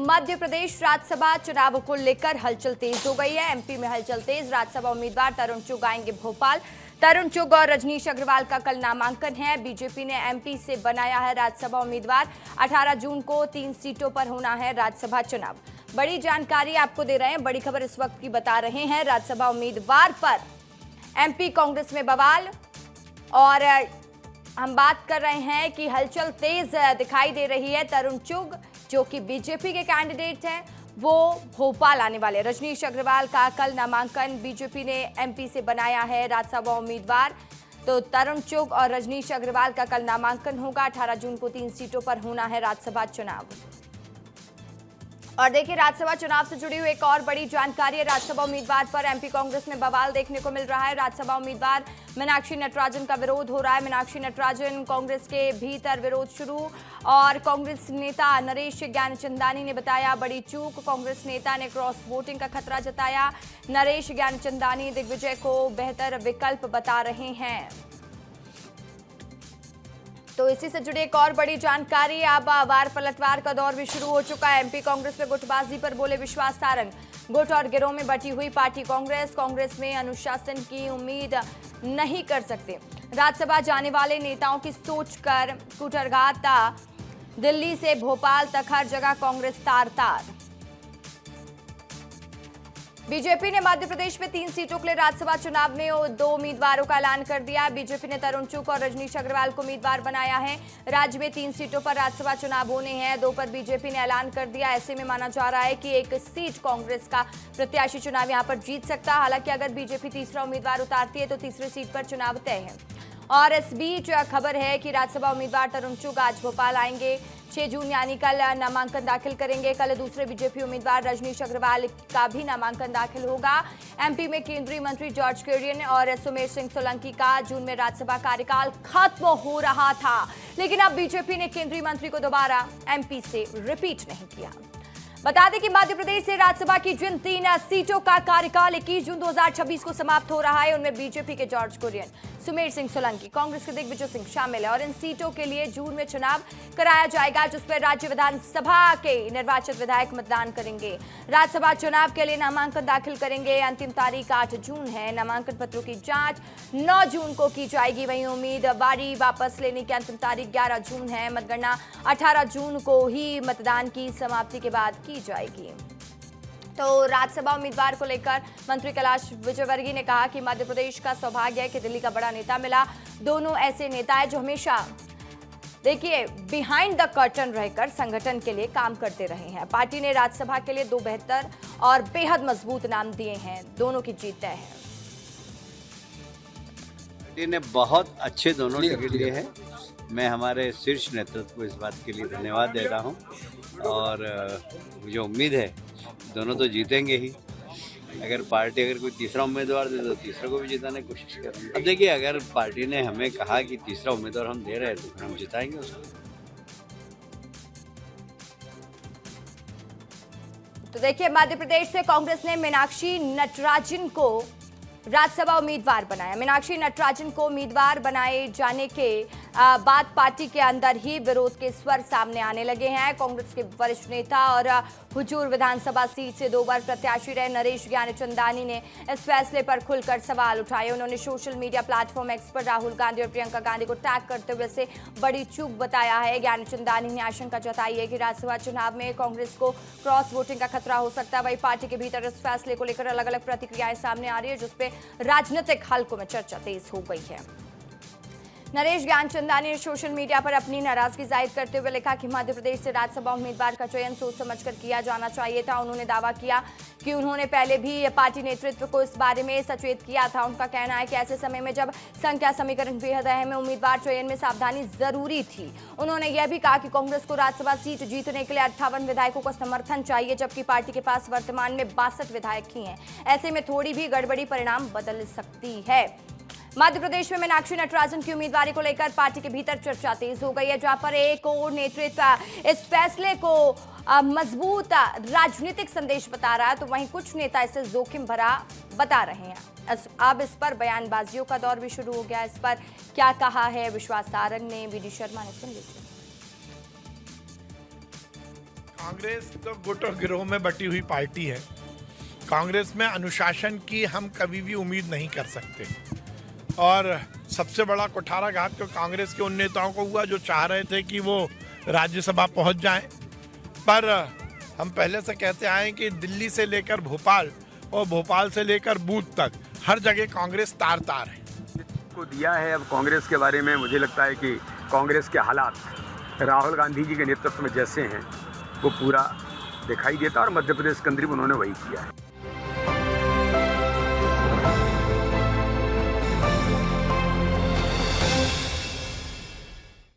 मध्य प्रदेश राज्यसभा चुनाव को लेकर हलचल तेज हो गई है। एमपी में हलचल तेज। राज्यसभा उम्मीदवार तरुण चुग आएंगे भोपाल। तरुण चुग और रजनीश अग्रवाल का कल नामांकन है। बीजेपी ने एमपी से बनाया है राज्यसभा उम्मीदवार। 18 जून को 3 सीटों पर होना है राज्यसभा चुनाव। बड़ी जानकारी आपको दे रहे हैं, बड़ी खबर इस वक्त की बता रहे हैं। राज्यसभा उम्मीदवार पर एमपी कांग्रेस में बवाल, और हम बात कर रहे हैं कि हलचल तेज दिखाई दे रही है। तरुण चुग जो कि बीजेपी के कैंडिडेट हैं, वो भोपाल आने वाले। रजनीश अग्रवाल का कल नामांकन। बीजेपी ने एमपी से बनाया है राज्यसभा उम्मीदवार। तो तरुण चुग और रजनीश अग्रवाल का कल नामांकन होगा। 18 जून को 3 सीटों पर होना है राज्यसभा चुनाव। और देखिए, राज्यसभा चुनाव से जुड़ी हुई एक और बड़ी जानकारी है। राज्यसभा उम्मीदवार पर एमपी कांग्रेस में बवाल देखने को मिल रहा है। राज्यसभा उम्मीदवार मीनाक्षी नटराजन का विरोध हो रहा है। मीनाक्षी नटराजन कांग्रेस के भीतर विरोध शुरू, और कांग्रेस नेता नरेश ज्ञानचंदानी ने बताया बड़ी चूक। कांग्रेस नेता ने क्रॉस वोटिंग का खतरा जताया। नरेश ज्ञानचंदानी दिग्विजय को बेहतर विकल्प बता रहे हैं। तो इसी से जुड़ी एक और बड़ी जानकारी। अब वार पलटवार का दौर भी शुरू हो चुका है। एमपी कांग्रेस में गुटबाजी पर बोले विश्वास सारंग। गुट और गिरोह में बटी हुई पार्टी कांग्रेस में अनुशासन की उम्मीद नहीं कर सकते। राज्यसभा जाने वाले नेताओं की सोच कर कुटरघात। दिल्ली से भोपाल तक हर जगह कांग्रेस तार तार। बीजेपी ने मध्य प्रदेश में 3 सीटों के लिए राज्यसभा चुनाव में 2 उम्मीदवारों का ऐलान कर दिया। बीजेपी ने तरुण चुग और रजनीश अग्रवाल को उम्मीदवार बनाया है। राज्य में 3 सीटों पर राज्यसभा चुनाव होने हैं, 2 पर बीजेपी ने ऐलान कर दिया। ऐसे में माना जा रहा है कि एक सीट कांग्रेस का प्रत्याशी चुनाव यहां पर जीत सकता है। हालांकि अगर बीजेपी तीसरा उम्मीदवार उतारती है तो तीसरी सीट पर चुनाव तय है। और इस बीच खबर है कि राज्यसभा उम्मीदवार तरुण चुग आज भोपाल आएंगे। 6 जून यानी कल नामांकन दाखिल करेंगे। कल दूसरे बीजेपी उम्मीदवार रजनीश अग्रवाल का भी नामांकन दाखिल होगा। एमपी में केंद्रीय मंत्री जॉर्ज कुरियन और सुमेर सिंह सोलंकी का जून में राज्यसभा कार्यकाल खत्म हो रहा था, लेकिन अब बीजेपी ने केंद्रीय मंत्री को दोबारा एमपी से रिपीट नहीं किया। बता दें कि मध्य प्रदेश से राज्यसभा की जिन 3 सीटों का कार्यकाल 21 जून 2026 को समाप्त हो रहा है, उनमें बीजेपी के जॉर्ज कुरियन, सुमेर सिंह सोलंकी, कांग्रेस के दिग्विजय सिंह शामिल है। और इन सीटों के लिए जून में चुनाव कराया जाएगा, जिसमें राज्य विधानसभा के निर्वाचित विधायक मतदान करेंगे। राज्यसभा चुनाव के लिए नामांकन दाखिल करेंगे। अंतिम तारीख 8 जून है। नामांकन पत्रों की जांच 9 जून को की जाएगी। वहीं उम्मीदवारी वापस लेने की अंतिम तारीख 11 जून है। मतगणना 18 जून को ही मतदान की समाप्ति के बाद की जाएगी। तो राज्यसभा उम्मीदवार को लेकर मंत्री कैलाश विजयवर्गीय ने कहा कि मध्य प्रदेश का सौभाग्य है कि दिल्ली का बड़ा नेता मिला। दोनों ऐसे नेता हैं जो हमेशा देखिए बिहाइंड द कर्टन रहकर संगठन के लिए काम करते रहे हैं। पार्टी ने राज्यसभा के लिए 2 बेहतर और बेहद मजबूत नाम दिए हैं। दोनों की जीत तय है। पार्टी ने बहुत अच्छे दोनों टिकट दिए हैं। मैं हमारे शीर्ष नेतृत्व को इस बात के लिए धन्यवाद दे रहा हूं, और मुझे उम्मीद है दोनों तो जीतेंगे ही। अगर पार्टी कोई तीसरा उम्मीदवार दे तो तीसरे को भी जिताने की कोशिश करेंगे। अब देखिए, अगर पार्टी ने हमें कहा कि तीसरा उम्मीदवार हम दे रहे हैं तो फिर हम जिताएंगे उसको। तो देखिए, मध्य प्रदेश से कांग्रेस ने मीनाक्षी नटराजन को राज्यसभा उम्मीदवार बनाया। मीनाक्षी नटराजन को उम्मीदवार बनाए जाने के बाद पार्टी के अंदर ही विरोध के स्वर सामने आने लगे हैं। कांग्रेस के वरिष्ठ नेता और हुजूर विधानसभा सीट से 2 बार प्रत्याशी रहे नरेश ज्ञानचंदानी ने इस फैसले पर खुलकर सवाल उठाए। उन्होंने सोशल मीडिया प्लेटफॉर्म एक्स पर राहुल गांधी और प्रियंका गांधी को टैग करते हुए इसे बड़ी चूक बताया है। ज्ञानचंदानी ने आशंका जताई है कि राज्यसभा चुनाव में कांग्रेस को क्रॉस वोटिंग का खतरा हो सकता है। वहीं पार्टी के भीतर इस फैसले को लेकर अलग अलग प्रतिक्रियाएं सामने आ रही है, जिसपे राजनीतिक हलकों में चर्चा तेज हो गई है। नरेश ज्ञानचंदानी ने सोशल मीडिया पर अपनी नाराजगी जाहिर करते हुए लिखा कि मध्य प्रदेश से राज्यसभा उम्मीदवार का चयन सोच समझकर किया जाना चाहिए था। उन्होंने दावा किया कि उन्होंने पहले भी पार्टी नेतृत्व को इस बारे में सचेत किया था। उनका कहना है कि ऐसे समय में जब संख्या समीकरण बेहद अहम है, उम्मीदवार चयन में सावधानी जरूरी थी। उन्होंने यह भी कहा कि कांग्रेस को राज्यसभा सीट जीतने के लिए 58 विधायकों का समर्थन चाहिए, जबकि पार्टी के पास वर्तमान में 62 विधायक ही हैं। ऐसे में थोड़ी भी गड़बड़ी परिणाम बदल सकती है। मध्य प्रदेश में मीनाक्षी नटराजन की उम्मीदवारी को लेकर पार्टी के भीतर चर्चा तेज हो गई है, जहां पर एक और नेतृत्व इस फैसले को मजबूत राजनीतिक संदेश बता रहा है, तो वहीं कुछ नेता इसे जोखिम भरा बता रहे हैं। अब इस पर बयानबाजियों का दौर भी शुरू हो गया। इस पर क्या कहा है विश्वास सारंग ने, वीडी शर्मा ने, सुन लीजिए। कांग्रेस तो गुट और गिरोह में बटी हुई पार्टी है। कांग्रेस में अनुशासन की हम कभी भी उम्मीद नहीं कर सकते और सबसे बड़ा कुठाराघात तो कांग्रेस के उन नेताओं को हुआ जो चाह रहे थे कि वो राज्यसभा पहुंच जाएं। पर हम पहले से कहते आए कि दिल्ली से लेकर भोपाल और भोपाल से लेकर बूथ तक हर जगह कांग्रेस तार तार है को दिया है। अब कांग्रेस के बारे में मुझे लगता है कि कांग्रेस के हालात राहुल गांधी जी के नेतृत्व में जैसे हैं वो पूरा दिखाई देता है और मध्य प्रदेश के अंदर भी उन्होंने वही किया है।